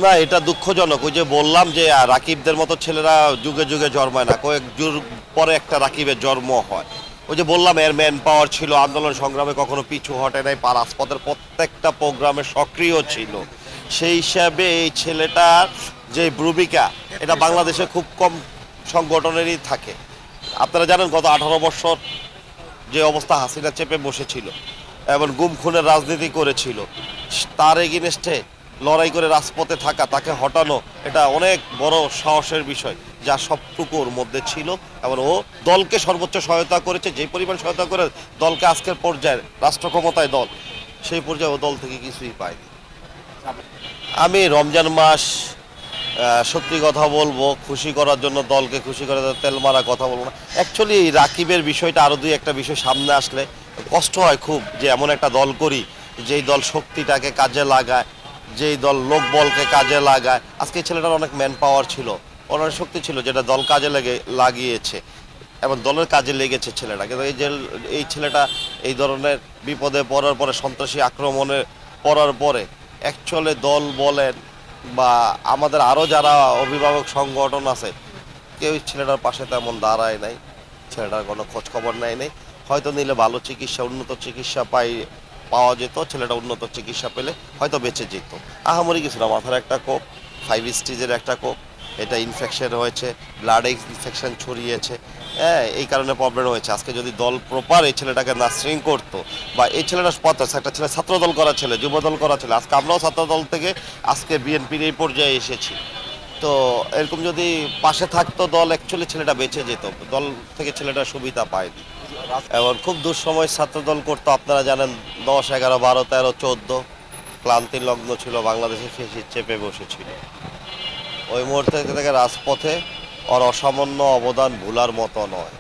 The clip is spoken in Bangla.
না, এটা দুঃখজনক। ওই যে বললাম যে রাকিবদের মতো ছেলেরা যুগে যুগে জন্মায় না, কয়েক যুগ পরে একটা রাকিবের জন্ম হয়। ওই যে বললাম এর ম্যান পাওয়ার ছিল, আন্দোলন সংগ্রামে কখনো পিছু হটে নাই, রাজপথের প্রত্যেকটা প্রোগ্রামে সক্রিয় ছিল। সেই হিসাবে এই ছেলেটার যে ভূমিকা, এটা বাংলাদেশে খুব কম সংগঠনেরই থাকে। আপনারা জানেন গত 18 বছর যে অবস্থা হাসিনা চেপে বসেছিল এবং গুম খুনের রাজনীতি করেছিল, তার এগেনস্টে লড়াই করে রাজপথে থাকা, তাকে হটানো, এটা অনেক বড় সাহসের বিষয়, যা সবটুকুর মধ্যে ছিল। এবং ও দলকে সর্বোচ্চ সহায়তা করেছে, যে পরিমাণ সহায়তা করে দলকে আজকের পর্যায়ে রাষ্ট্র ক্ষমতায় দল, সেই পর্যায়ে ও দল থেকে কিছুই পায়নি। আমি রমজান মাস, সত্যি কথা বলবো, খুশি করার জন্য, দলকে খুশি করার জন্য তেল মারা কথা বলবো না। অ্যাকচুয়ালি এই রাকিবের বিষয়টা আরও দুই একটা বিষয় সামনে আসলে কষ্ট হয় খুব, যে এমন একটা দল করি যেই দল শক্তিটাকে কাজে লাগায়, যেই দল লোকবলকে কাজে লাগায়। আজকে এই ছেলেটার অনেক ম্যান পাওয়ার ছিল, অনেক শক্তি ছিল, যেটা দল কাজে লাগিয়েছে এবং দলের কাজে লেগেছে ছেলেটা। কিন্তু এই ছেলেটা এই ধরনের বিপদে পড়ার পরে, সন্ত্রাসী আক্রমণে পড়ার পরে, অ্যাকচুয়ালি দল বলেন বা আমাদের আরও যারা অভিভাবক সংগঠন আছে, কেউ ছেলেটার পাশে তেমন দাঁড়ায় নাই, ছেলেটার কোনো খোঁজ খবর নেয় নাই। হয়তো নিলে ভালো চিকিৎসা, উন্নত চিকিৎসা পাওয়া যেত, ছেলেটা উন্নত চিকিৎসা পেলে হয়তো বেঁচে যেত। আহামরি কিছু না, মাথার একটা কোপ, 5 স্টেজের একটা কোপ, এটা ইনফেকশন হয়েছে, ব্লাডে ইনফেকশন ছড়িয়েছে, হ্যাঁ, এই কারণে প্রবলেম হয়েছে। আজকে যদি দল প্রপার এই ছেলেটাকে নার্সিং করতো, বা এই ছেলেটা একটা ছেলে ছাত্রদল করা ছেলে, যুবদল করা ছেলে, আজকে আমরাও ছাত্রদল থেকে আজকে বিএনপির এই পর্যায়ে এসেছি। তো এরকম যদি পাশে থাকতো দল, অ্যাকচুয়ালি ছেলেটা বেঁচে যেত, দল থেকে ছেলেটা সুবিধা পায়নি। এবং খুব দুঃসময় ছাত্রদল করতো, আপনারা জানেন 10, 11, 12, 13, 14 ক্লান্তির লগ্ন ছিল, বাংলাদেশে ফেসে চেপে বসেছিল। ওই মুহূর্তে থেকে রাজপথে ওর অসামান্য অবদান ভোলার মতো নয়।